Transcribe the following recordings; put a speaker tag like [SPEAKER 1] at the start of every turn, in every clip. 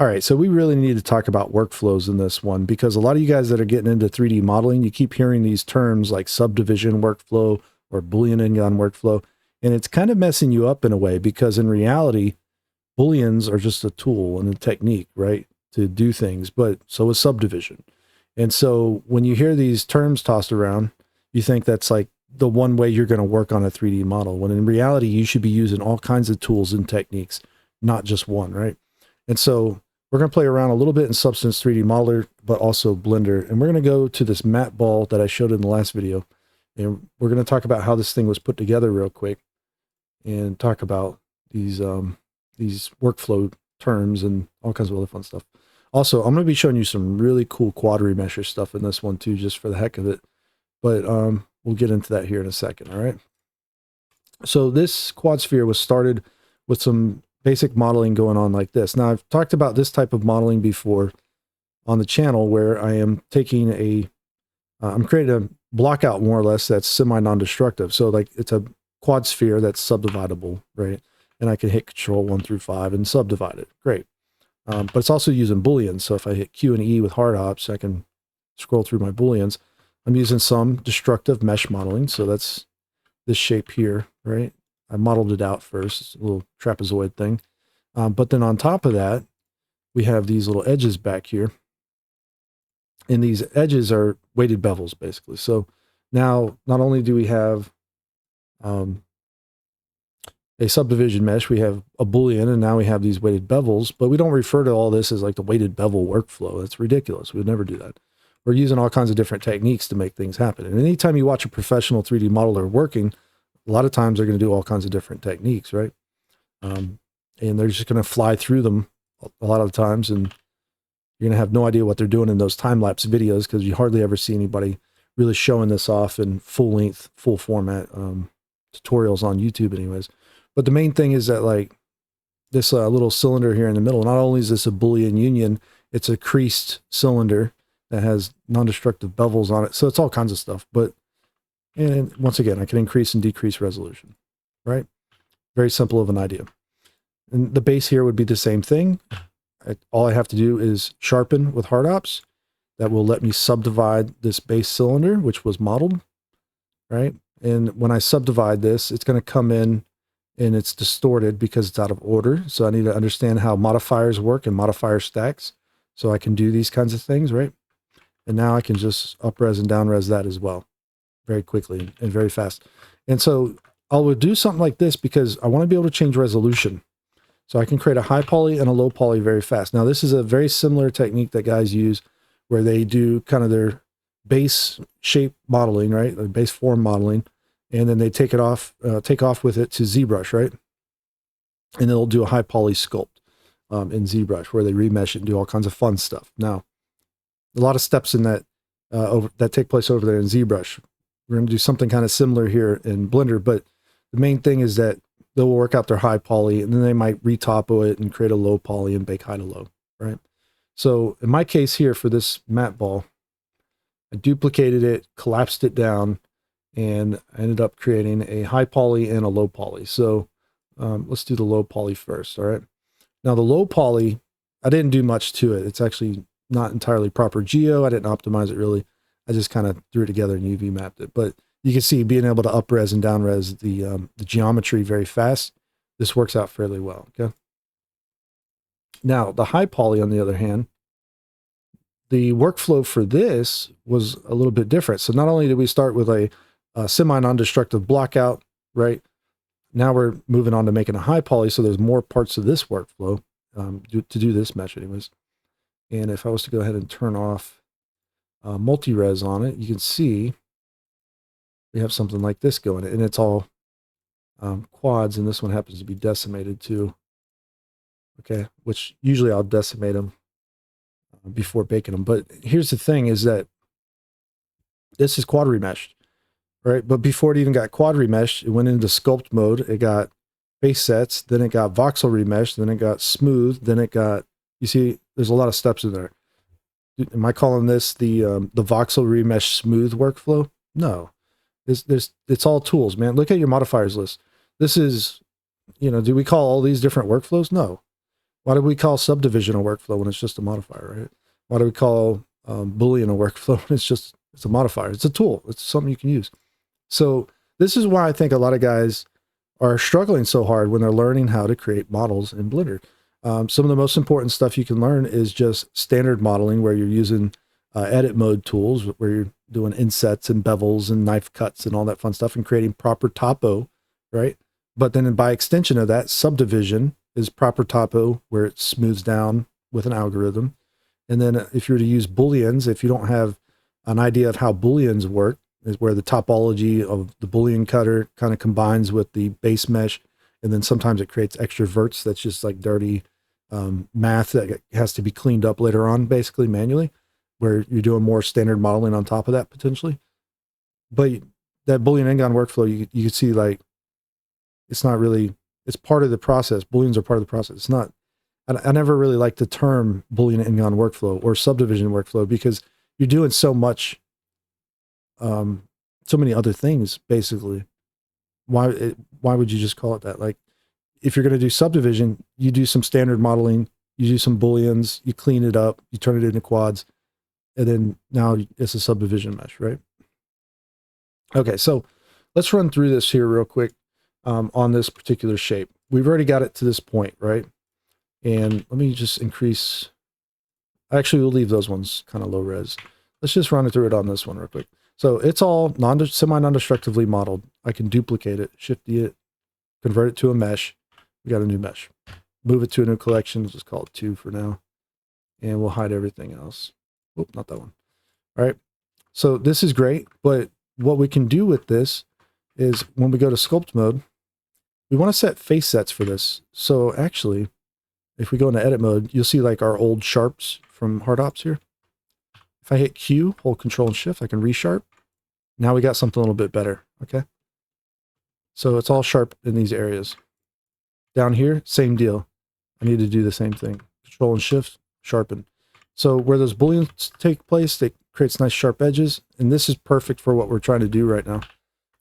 [SPEAKER 1] All right, so we really need to talk about workflows in this one because a lot of you guys that are getting into 3D modeling, you keep hearing these terms like subdivision workflow or Boolean in-gun workflow, and it's kind of messing you up in a way because in reality, Booleans are just a tool and a technique, right, to do things, but so is subdivision. And so when you hear these terms tossed around, you think that's like the one way you're going to work on a 3D model, when in reality, you should be using all kinds of tools and techniques, not just one, right? And so we're going to play around a little bit in Substance 3D Modeler, but also Blender. And we're going to go to this matte ball that I showed in the last video. And we're going to talk about how this thing was put together real quick and talk about these workflow terms and all kinds of other fun stuff. Also, I'm going to be showing you some really cool quad remesher stuff in this one too, just for the heck of it. But we'll get into that here in a second, all right? So this quad sphere was started with some basic modeling going on like this. Now, I've talked about this type of modeling before on the channel where I am taking I'm creating a block out more or less that's semi-non-destructive. So like it's a quad sphere that's subdividable, right? And I can hit Control 1 through 5 and subdivide it. Great. But it's also using Booleans. So if I hit Q and E with hard hops, I can scroll through my Booleans. I'm using some destructive mesh modeling. So that's this shape here, right? I modeled it out first. It's a little trapezoid thing. But then on top of that, we have these little edges back here. And these edges are weighted bevels, basically. So now, not only do we have a subdivision mesh, we have a Boolean, and now we have these weighted bevels, but we don't refer to all this as like the weighted bevel workflow. That's ridiculous. We would never do that. We're using all kinds of different techniques to make things happen. And anytime you watch a professional 3D modeler working, a lot of times they're going to do all kinds of different techniques, right? And they're just going to fly through them a lot of the times, and you're going to have no idea what they're doing in those time-lapse videos because you hardly ever see anybody really showing this off in full-length, full format tutorials on YouTube anyways. But the main thing is that like this little cylinder here in the middle, not only is this a Boolean union, it's a creased cylinder that has non-destructive bevels on it. So it's all kinds of stuff. But and once again, I can increase and decrease resolution, right? Very simple of an idea. And the base here would be the same thing. All I have to do is sharpen with hard ops. That will let me subdivide this base cylinder, which was modeled, right? And when I subdivide this, it's going to come in and it's distorted because it's out of order. So I need to understand how modifiers work and modifier stacks so I can do these kinds of things, right? And now I can just up-res and down-res that as well very quickly and very fast. And so I'll do something like this because I want to be able to change resolution. So I can create a high poly and a low poly very fast. Now, this is a very similar technique that guys use where they do kind of their base shape modeling, right? Their base form modeling. And then they take off with it to ZBrush, right? And they'll do a high poly sculpt in ZBrush where they remesh it and do all kinds of fun stuff. Now, a lot of steps in that that take place over there in ZBrush. We're going to do something kind of similar here in Blender, but the main thing is that they'll work out their high poly and then they might retopo it and create a low poly and bake high to low, right? So in my case here for this matte ball, I duplicated it, collapsed it down, and I ended up creating a high poly and a low poly. So let's do the low poly first, all right? Now the low poly, I didn't do much to it. It's actually not entirely proper geo. I didn't optimize it really. I just kind of threw it together and UV mapped it. But you can see being able to up-res and down-res the geometry very fast, this works out fairly well, okay? Now, the high poly, on the other hand, the workflow for this was a little bit different. So not only did we start with a semi-non-destructive blockout, right? Now we're moving on to making a high poly, so there's more parts of this workflow to do this mesh anyways. And if I was to go ahead and turn off multi-res on it, you can see we have something like this going, and it's all quads, and this one happens to be decimated too. Okay, which usually I'll decimate them before baking them. But here's the thing is that this is quad remeshed, right? But before it even got quad remeshed, it went into sculpt mode. It got base sets, then it got voxel remeshed, then it got smooth, then it got, you see, there's a lot of steps in there. Am I calling this the voxel remesh smooth workflow? No. It's all tools, man. Look at your modifiers list. This is, you know, do we call all these different workflows? No. Why do we call subdivision a workflow when it's just a modifier, right? Why do we call boolean a workflow when it's a modifier? It's a tool. It's something you can use. So this is why I think a lot of guys are struggling so hard when they're learning how to create models in Blender. Some of the most important stuff you can learn is just standard modeling, where you're using edit mode tools, where you're doing insets and bevels and knife cuts and all that fun stuff and creating proper topo, right? But then by extension of that, subdivision is proper topo, where it smooths down with an algorithm. And then if you were to use booleans, if you don't have an idea of how booleans work, is where the topology of the boolean cutter kind of combines with the base mesh, and then sometimes it creates extra verts that's just like dirty math that has to be cleaned up later on, basically manually, where you're doing more standard modeling on top of that potentially. But that Boolean Ngon workflow, you can see like, it's not really, it's part of the process. Booleans are part of the process. It's not, I never really liked the term Boolean Ngon workflow or subdivision workflow, because you're doing so much, so many other things, basically. Why would you just call it that? Like, if you're going to do subdivision, you do some standard modeling, you do some booleans, you clean it up, you turn it into quads, and then now it's a subdivision mesh, right? Okay, so let's run through this here real quick on this particular shape. We've already got it to this point, right? And let me just increase. Actually, we'll leave those ones kind of low res. Let's just run it through it on this one real quick. So it's all semi-non-destructively modeled. I can duplicate it, shift it, convert it to a mesh. We got a new mesh. Move it to a new collection. Let's just call it 2 for now. And we'll hide everything else. Oop, not that one. All right. So this is great, but what we can do with this is when we go to sculpt mode, we want to set face sets for this. So actually, if we go into edit mode, you'll see like our old sharps from hard ops here. If I hit Q, hold Control and Shift, I can resharp. Now we got something a little bit better, okay? So it's all sharp in these areas. Down here, same deal. I need to do the same thing. Control and Shift, sharpen. So where those booleans take place, it creates nice sharp edges, and this is perfect for what we're trying to do right now,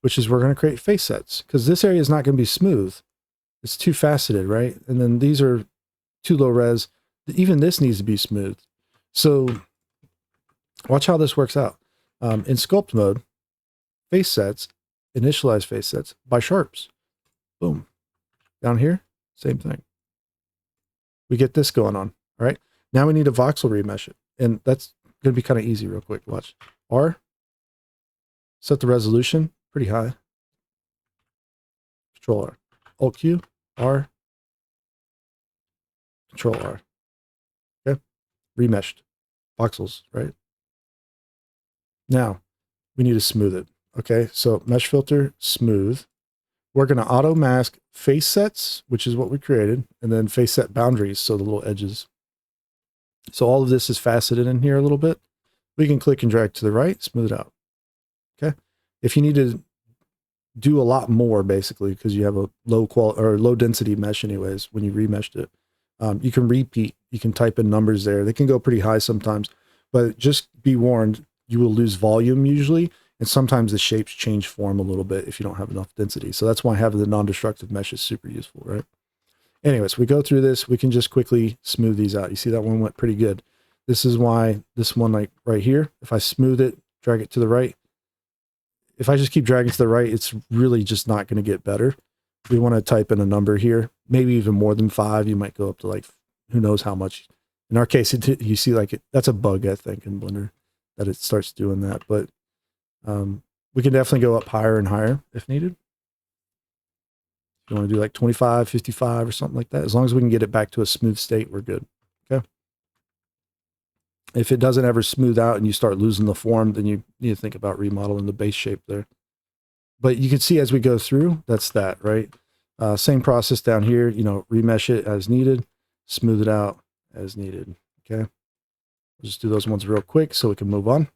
[SPEAKER 1] which is we're going to create face sets, because this area is not going to be smooth. It's too faceted, right? And then these are too low res. Even this needs to be smooth. So watch how this works out. In sculpt mode, face sets, initialize face sets by sharps. Boom. Down here, same thing. We get this going on. All right. Now we need to voxel remesh it. And that's going to be kind of easy real quick. Watch. R. Set the resolution pretty high. Control R. Alt Q. R. Control R. Okay. Remeshed. Voxels, right? Now we need to smooth it. Okay. So mesh filter, smooth. We're going to auto mask face sets, which is what we created, and then face set boundaries, so the little edges. So all of this is faceted in here a little bit. We can click and drag to the right, smooth it out. Okay. If you need to do a lot more, basically, because you have a low quality or low density mesh anyways, when you remeshed it, you can repeat, you can type in numbers there. They can go pretty high sometimes, but just be warned, you will lose volume usually. And sometimes the shapes change form a little bit if you don't have enough density. So that's why having the non-destructive mesh is super useful, right? Anyways, we go through this. We can just quickly smooth these out. You see that one went pretty good. This is why this one, like right here, if I smooth it, drag it to the right, if I just keep dragging to the right, it's really just not going to get better. We want to type in a number here, maybe even more than 5. You might go up to like, who knows how much. In our case, you see like that's a bug, I think, in Blender, that it starts doing that. But we can definitely go up higher and higher if needed. If you want to do like 25, 55 or something like that, as long as we can get it back to a smooth state, we're good. Okay. If it doesn't ever smooth out and you start losing the form, then you need to think about remodeling the base shape there. But you can see as we go through, that's that, right? Same process down here, you know, remesh it as needed, smooth it out as needed. Okay. We'll just do those ones real quick so we can move on.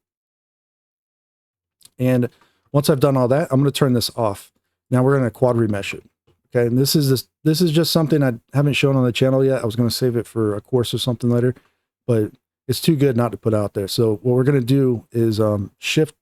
[SPEAKER 1] And once I've done all that, I'm going to turn this off. Now we're going to quad remesh it. Okay. And this is just something I haven't shown on the channel yet. I was going to save it for a course or something later, but it's too good not to put out there. So what we're going to do is shift.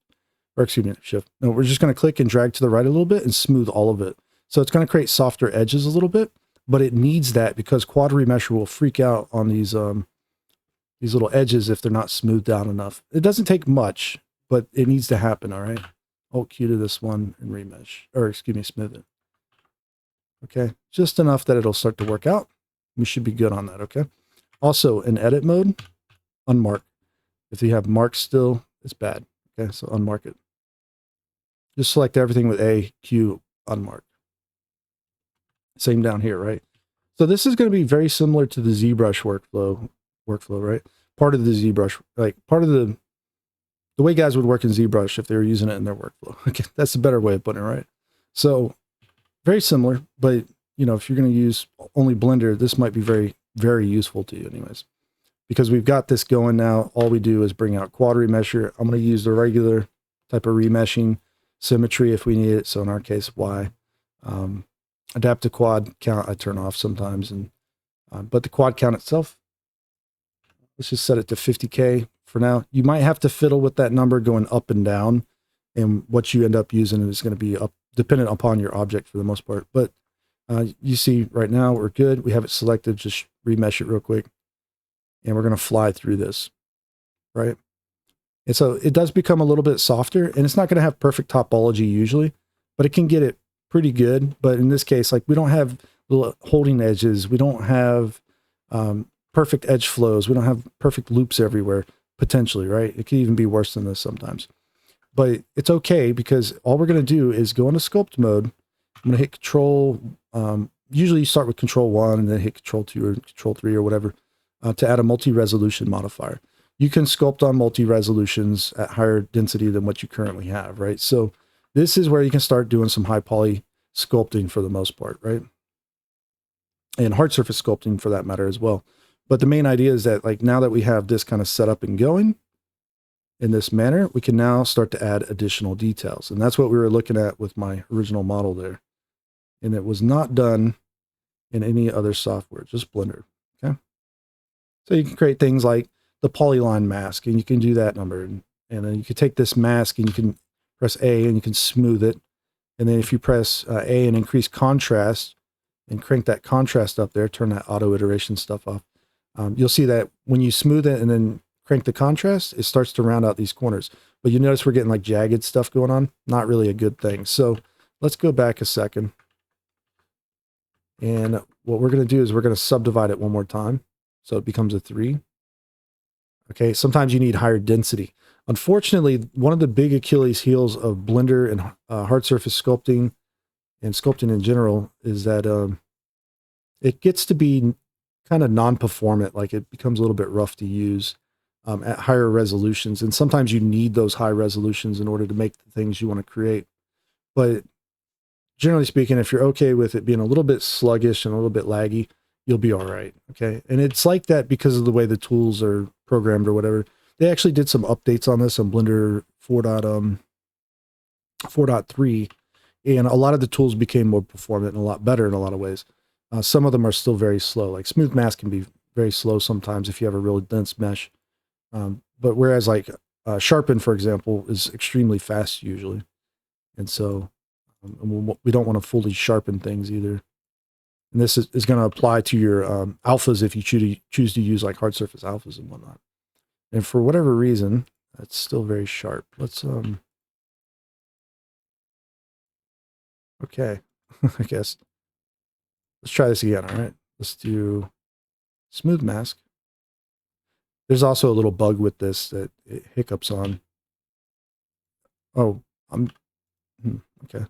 [SPEAKER 1] No, we're just going to click and drag to the right a little bit and smooth all of it. So it's going to create softer edges a little bit, but it needs that because quad remesher will freak out on these little edges if they're not smoothed out enough. It doesn't take much, but it needs to happen. All right. Alt Q to this one and remesh, or excuse me, smooth it. Okay. Just enough that it'll start to work out. We should be good on that. Okay. Also in edit mode, unmark. If you have marks still, it's bad. Okay. So unmark it. Just select everything with A, Q, unmark. Same down here, right? So this is going to be very similar to the ZBrush workflow, right? Part of the ZBrush, like part of the way guys would work in ZBrush if they were using it in their workflow. Okay, that's a better way of putting it, right? So very similar, but you know, if you're going to use only Blender, this might be very, very useful to you anyways. Because we've got this going now, all we do is bring out quad remesher. I'm going to use the regular type of remeshing symmetry if we need it. So in our case, Y. Adapt to quad count I turn off sometimes, and but the quad count itself, let's just set it to 50K for now. You might have to fiddle with that number going up and down, and what you end up using is going to be up dependent upon your object for the most part. But you see right now we're good. We have it selected. Just remesh it real quick, and we're going to fly through this, right? And so it does become a little bit softer, and it's not going to have perfect topology usually, but it can get it pretty good. But in this case, like we don't have little holding edges. We don't have perfect edge flows. We don't have perfect loops everywhere, potentially, right? It could even be worse than this sometimes. But it's okay because all we're going to do is go into sculpt mode. I'm going to hit control. Usually you start with control 1 and then hit control 2 or control 3 or whatever to add a multi-resolution modifier. You can sculpt on multi-resolutions at higher density than what you currently have, right? So this is where you can start doing some high poly sculpting for the most part, right? And hard surface sculpting for that matter as well. But the main idea is that like now that we have this kind of set up and going in this manner, we can now start to add additional details. And that's what we were looking at with my original model there. And it was not done in any other software, just Blender, okay? So you can create things like the polyline mask, and you can do that number. And then you can take this mask and you can press A and you can smooth it. And then if you press A and increase contrast and crank that contrast up there, turn that auto iteration stuff off, you'll see that when you smooth it and then crank the contrast, it starts to round out these corners. But you notice we're getting like jagged stuff going on. Not really a good thing. So let's go back a second. And what we're going to do is we're going to subdivide it one more time. So it becomes a 3. Okay, sometimes you need higher density. Unfortunately, one of the big Achilles heels of Blender and hard surface sculpting and sculpting in general is that it gets to be kind of non-performant, like it becomes a little bit rough to use at higher resolutions. And sometimes you need those high resolutions in order to make the things you want to create. But generally speaking, if you're okay with it being a little bit sluggish and a little bit laggy, you'll be all right, okay? And it's like that because of the way the tools are programmed or whatever. They actually did some updates on this on Blender 4.3, and a lot of the tools became more performant and a lot better in a lot of ways. Some of them are still very slow. Like Smooth Mask can be very slow sometimes if you have a really dense mesh. But whereas like Sharpen, for example, is extremely fast usually. And so we don't want to fully sharpen things either. And this is going to apply to your alphas if you choose to use like hard surface alphas and whatnot. And for whatever reason, that's still very sharp. Let's, okay, I guess. Let's try this again, all right? Let's do Smooth Mask. There's also a little bug with this that it hiccups on. Oh, okay.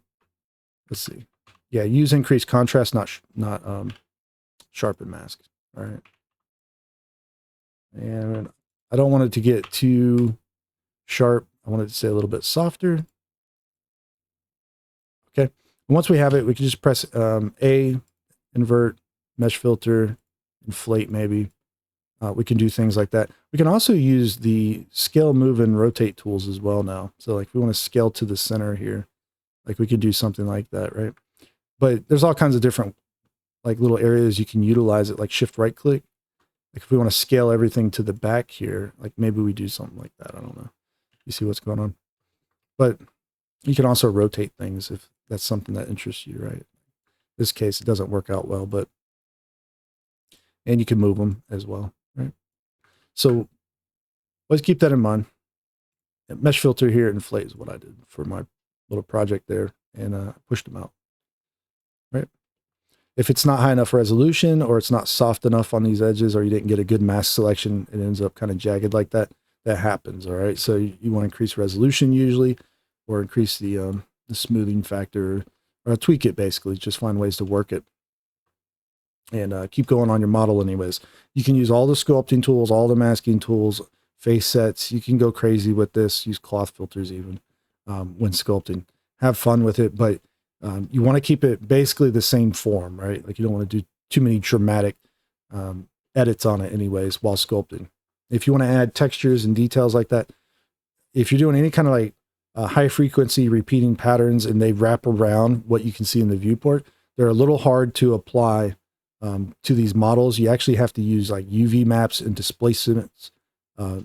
[SPEAKER 1] Let's see. Yeah, use increased contrast, not sharpen mask. All right. And I don't want it to get too sharp. I want it to stay a little bit softer. Okay. And once we have it, we can just press A, invert, mesh filter, inflate maybe. We can do things like that. We can also use the scale, move, and rotate tools as well now. So like if we want to scale to the center here, like we could do something like that, right? But there's all kinds of different like little areas you can utilize it, like shift right click. Like if we want to scale everything to the back here, like maybe we do something like that. I don't know. You see what's going on? But you can also rotate things if that's something that interests you, right? In this case, it doesn't work out well, but and you can move them as well, right? So let's keep that in mind. Mesh filter here, inflate is what I did for my little project there, and pushed them out, right? If it's not high enough resolution, or it's not soft enough on these edges, or you didn't get a good mask selection, it ends up kind of jagged like that. That happens, all right? So you want to increase resolution usually, or increase the smoothing factor, or tweak it basically. Just find ways to work it, and keep going on your model anyways. You can use all the sculpting tools, all the masking tools, face sets. You can go crazy with this, use cloth filters even when sculpting. Have fun with it, but you want to keep it basically the same form, right? Like you don't want to do too many dramatic edits on it anyways while sculpting. If you want to add textures and details like that, if you're doing any kind of like high frequency repeating patterns and they wrap around what you can see in the viewport, they're a little hard to apply to these models. You actually have to use like UV maps and displacements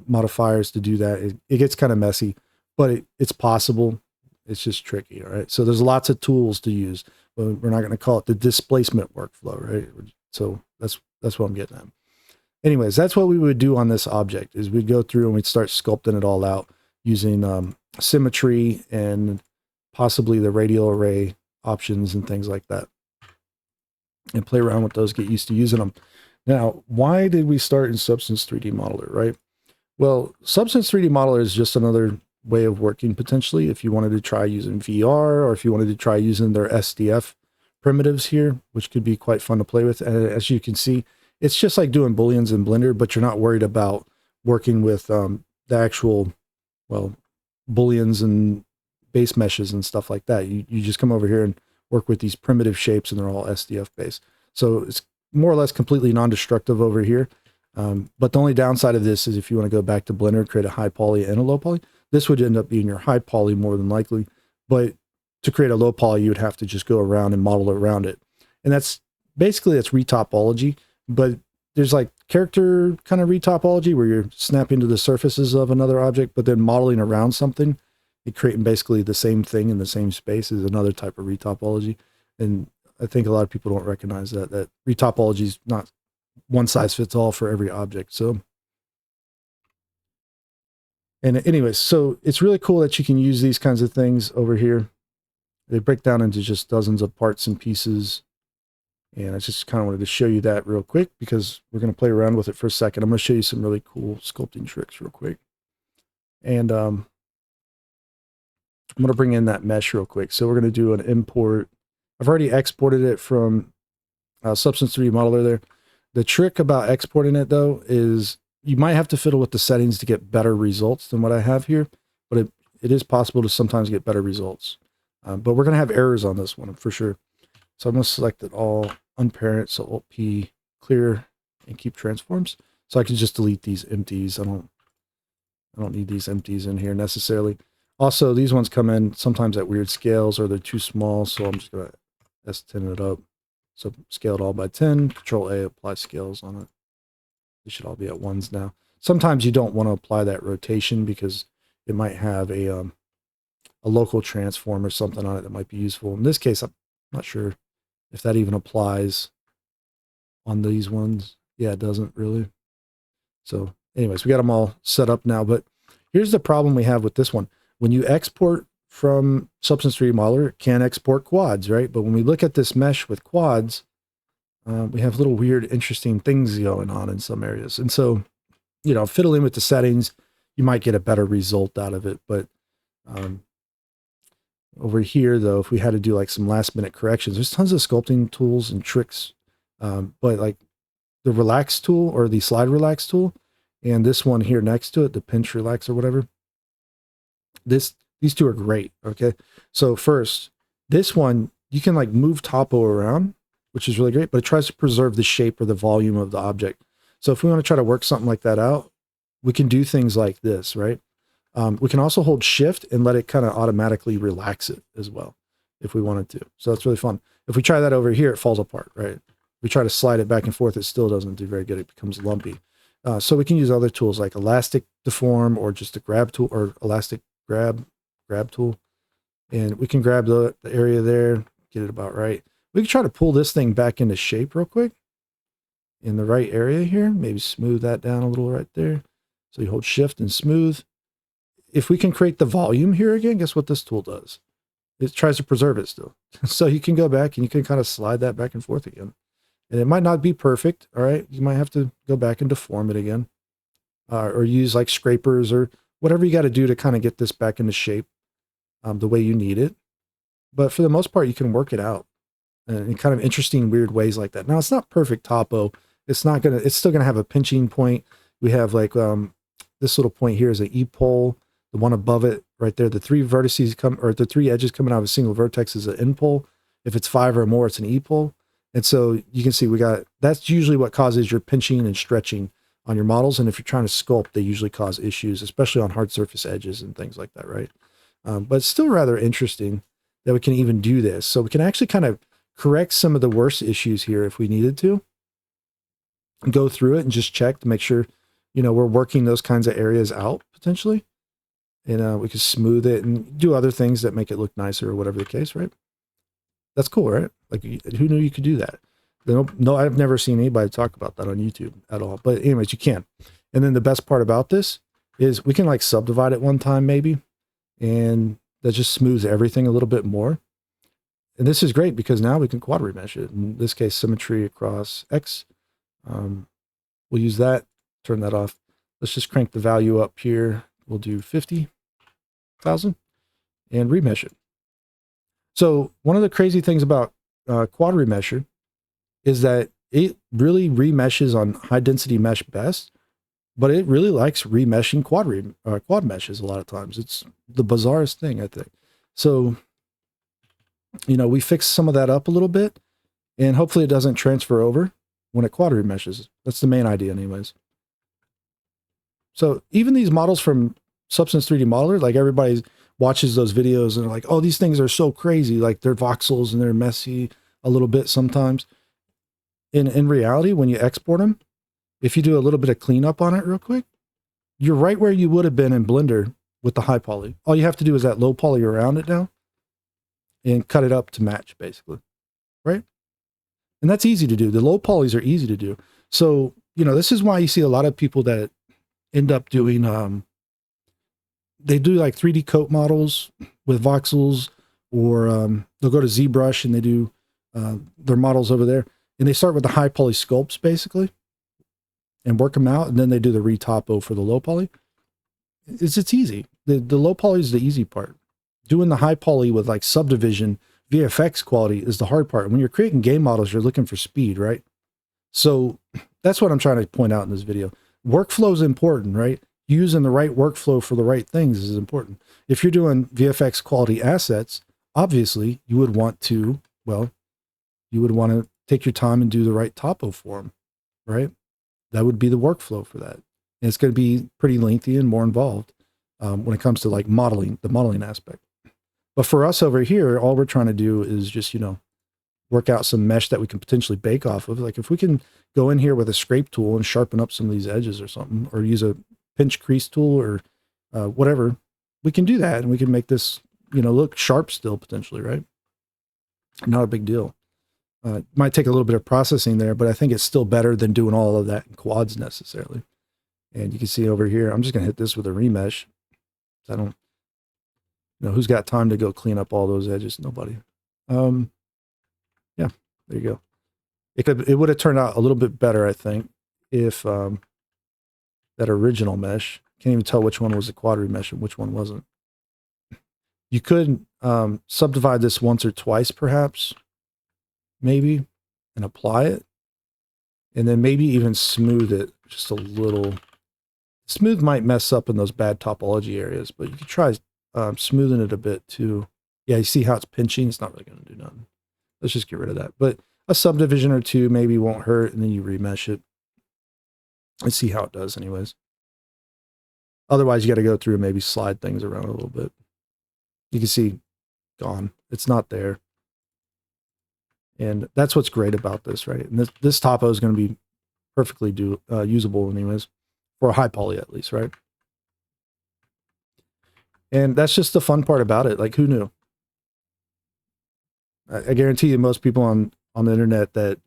[SPEAKER 1] modifiers to do that. It gets kind of messy, but it's possible. It's just tricky, all right? So there's lots of tools to use, but we're not going to call it the displacement workflow, right? So that's what I'm getting at. Anyways, that's what we would do on this object, is we'd go through and we'd start sculpting it all out using symmetry and possibly the radial array options and things like that, and play around with those, get used to using them. Now, why did we start in Substance 3D Modeler, right? Well, Substance 3D Modeler is just another way of working potentially if you wanted to try using VR, or if you wanted to try using their SDF primitives here, which could be quite fun to play with. And as you can see, it's just like doing booleans in Blender, but you're not worried about working with the actual, well, booleans and base meshes and stuff like that. You just come over here and work with these primitive shapes, and they're all SDF based. So it's more or less completely non-destructive over here. But the only downside of this is if you want to go back to Blender, create a high poly and a low poly, this would end up being your high poly more than likely. But to create a low poly, you would have to just go around and model around it. And that's basically, it's retopology, but there's like character kind of retopology where you're snapping to the surfaces of another object, but then modeling around something and creating basically the same thing in the same space is another type of retopology. And I think a lot of people don't recognize that retopology is not one size fits all for every object. So, and anyways, so it's really cool that you can use these kinds of things over here. They break down into just dozens of parts and pieces. And I just kind of wanted to show you that real quick because we're going to play around with it for a second. I'm going to show you some really cool sculpting tricks real quick. And I'm going to bring in that mesh real quick. So we're going to do an import. I've already exported it from Substance 3D Modeler there. The trick about exporting it, though, is you might have to fiddle with the settings to get better results than what I have here. But it is possible to sometimes get better results. But we're going to have errors on this one for sure. So I'm going to select it all, unparent, so Alt-P, clear, and keep transforms. So I can just delete these empties. I don't need these empties in here necessarily. Also, these ones come in sometimes at weird scales, or they're too small, so I'm just going to S10 it up. So scale it all by 10, Control A, apply scales on it. They should all be at ones now. Sometimes you don't want to apply that rotation because it might have a local transform or something on it that might be useful. In this case, I'm not sure if that even applies on these ones. Yeah, it doesn't really. So anyways, we got them all set up now, but here's the problem we have with this one. When you export from Substance 3D Modeler, it can export quads, right? But when we look at this mesh with quads, we have little weird, interesting things going on in some areas. And so, you know, fiddling with the settings, you might get a better result out of it. But over here, though, if we had to do like some last minute corrections, there's tons of sculpting tools and tricks. But like the relax tool or the slide relax tool, and this one here next to it, the pinch relax or whatever, these two are great. Okay. So first, this one, you can like move topo around, which is really great, but it tries to preserve the shape or the volume of the object. So if we want to try to work something like that out, we can do things like this, right? We can also hold shift and let it kind of automatically relax it as well, if we wanted to. So that's really fun. If we try that over here, it falls apart, right? If we try to slide it back and forth, it still doesn't do very good. It becomes lumpy. So we can use other tools like elastic deform or just a grab tool or elastic grab tool. And we can grab the area there, get it about right. We can try to pull this thing back into shape real quick. in the right area here. Maybe smooth that down a little right there. So you hold shift and smooth. If we can create the volume here again, guess what this tool does? It tries to preserve it still. So you can go back and you can kind of slide that back and forth again. And it might not be perfect, all right? You might have to go back and deform it again. Or use like scrapers or whatever you got to do to kind of get this back into shape the way you need it. But for the most part, you can work it out in kind of interesting, weird ways like that. Now, it's not perfect topo. It's still going to have a pinching point. We have like this little point here is an E-pole. The one above it right there, the three vertices the three edges coming out of a single vertex is an N-pole. If it's 5 or more, it's an E-pole. And so you can see that's usually what causes your pinching and stretching on your models. And if you're trying to sculpt, they usually cause issues, especially on hard surface edges and things like that, right? But it's still rather interesting that we can even do this. So we can actually kind of correct some of the worst issues here if we needed to. Go through it and just check to make sure, we're working those kinds of areas out potentially. And we can smooth it and do other things that make it look nicer or whatever the case, right? That's cool, right? Like, who knew you could do that? No, I've never seen anybody talk about that on YouTube at all. But anyways, you can. And then the best part about this is we can like subdivide it one time maybe, and that just smooths everything a little bit more. And this is great because now we can quad remesh it. In this case, symmetry across X. We'll use that, turn that off. Let's just crank the value up here. We'll do 50,000 and remesh it. So one of the crazy things about quad remesher is that it really remeshes on high density mesh best, but it really likes remeshing quad meshes a lot of times. It's the bizarrest thing, I think. So, we fix some of that up a little bit, and hopefully it doesn't transfer over when it quad remeshes. That's the main idea anyways. So even these models from Substance 3D Modeler, like everybody watches those videos and they're like, oh, these things are so crazy. Like they're voxels and they're messy a little bit sometimes. In reality, when you export them, if you do a little bit of cleanup on it real quick, you're right where you would have been in Blender with the high poly. All you have to do is that low poly around it now and cut it up to match basically, right? And that's easy to do. The low polys are easy to do. So, this is why you see a lot of people that end up doing, they do like 3D coat models with voxels, or they'll go to ZBrush and they do their models over there. And they start with the high poly sculpts basically and work them out. And then they do the retopo for the low poly. It's easy. The low poly is the easy part. Doing the high poly with like Subdivision, VFX quality is the hard part. When you're creating game models, you're looking for speed, right? So that's what I'm trying to point out in this video. Workflow is important, right? Using the right workflow for the right things is important. If you're doing VFX quality assets, obviously you would want to take your time and do the right topo for them, right? That would be the workflow for that. And it's going to be pretty lengthy and more involved when it comes to like modeling, the modeling aspect. But for us over here, all we're trying to do is just, work out some mesh that we can potentially bake off of. Like if we can go in here with a scrape tool and sharpen up some of these edges or something, or use a pinch crease tool or whatever, we can do that. And we can make this, look sharp still potentially, right? Not a big deal. It might take a little bit of processing there, but I think it's still better than doing all of that in quads necessarily. And you can see over here, I'm just going to hit this with a remesh. I don't, who's got time to go clean up all those edges? Nobody. Yeah, there you go. It would have turned out a little bit better, I think, if that original mesh, can't even tell which one was a quad remesh and which one wasn't. You could subdivide this once or twice, perhaps, maybe, and apply it. And then maybe even smooth it just a little. Smooth might mess up in those bad topology areas, but you could try smoothing it a bit too. Yeah, you see how it's pinching? It's not really going to do nothing. Let's just get rid of that. But a subdivision or two maybe won't hurt, and then you remesh it and see how it does anyways. Otherwise, you got to go through and maybe slide things around a little bit. You can see, gone. It's not there. And that's what's great about this, right? And this topo is going to be perfectly usable anyways, for a high poly at least, right? And that's just the fun part about it. Like, who knew? I guarantee you most people on the internet that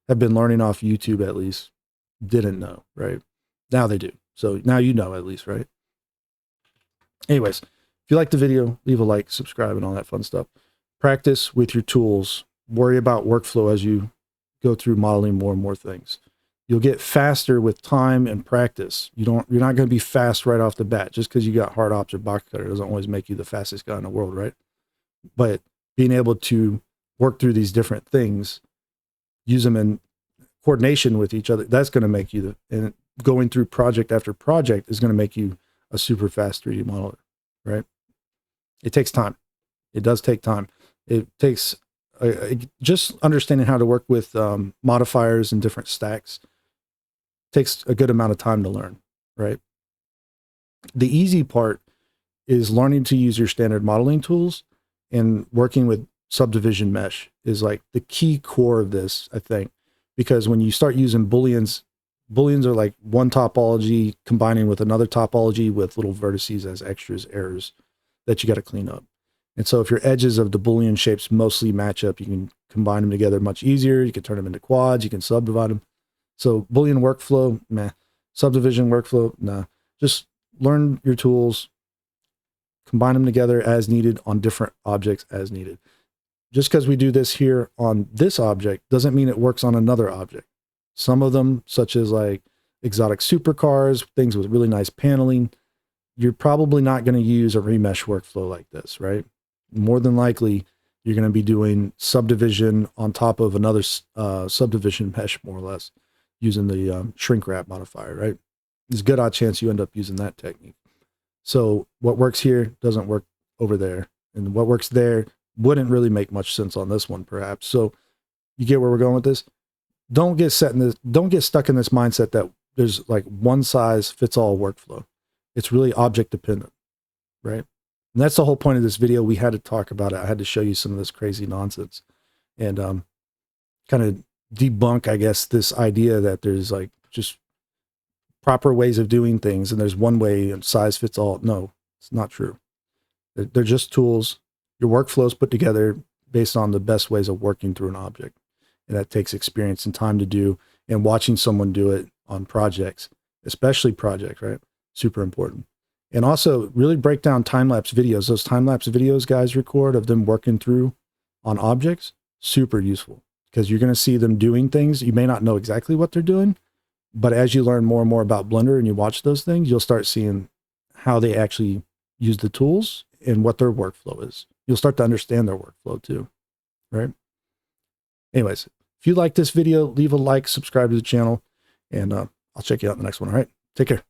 [SPEAKER 1] have been learning off YouTube at least didn't know, right? Now they do. So now you know at least, right? Anyways, if you like the video, leave a like, subscribe, and all that fun stuff. Practice with your tools. Worry about workflow as you go through modeling more and more things. You'll get faster with time and practice. You're not going to be fast right off the bat. Just because you got hard ops or box cutter doesn't always make you the fastest guy in the world, right? But being able to work through these different things, use them in coordination with each other, that's going to make you and going through project after project is going to make you a super fast 3D modeler, right? It takes time. It does take time. It takes just understanding how to work with modifiers and different stacks takes a good amount of time to learn, right? The easy part is learning to use your standard modeling tools, and working with subdivision mesh is like the key core of this, I think, because when you start using booleans are like one topology combining with another topology with little vertices as extras, errors that you got to clean up. And so if your edges of the Boolean shapes mostly match up, you can combine them together much easier. You can turn them into quads. You can subdivide them. So Boolean workflow, meh. Subdivision workflow, nah. Just learn your tools, combine them together as needed on different objects as needed. Just because we do this here on this object doesn't mean it works on another object. Some of them, such as like exotic supercars, things with really nice paneling, you're probably not going to use a remesh workflow like this, right? More than likely, you're going to be doing subdivision on top of another subdivision mesh, more or less, using the shrink wrap modifier, right? There's a good odd chance you end up using that technique. So what works here doesn't work over there. And what works there wouldn't really make much sense on this one, perhaps. So you get where we're going with this? Don't get stuck in this mindset that there's like one size fits all workflow. It's really object dependent, right? And that's the whole point of this video. We had to talk about it. I had to show you some of this crazy nonsense and kind of debunk, I guess, this idea that there's like just proper ways of doing things and there's one way and size fits all. No, it's not true. They're just tools. Your workflow's put together based on the best ways of working through an object. And that takes experience and time to do, and watching someone do it on projects, especially projects, right? Super important. And also really break down time-lapse videos. Those time-lapse videos guys record of them working through on objects, super useful, because you're going to see them doing things. You may not know exactly what they're doing, but as you learn more and more about Blender and you watch those things, you'll start seeing how they actually use the tools and what their workflow is. You'll start to understand their workflow too, right? Anyways, if you like this video, leave a like, subscribe to the channel, and I'll check you out in the next one. All right, take care.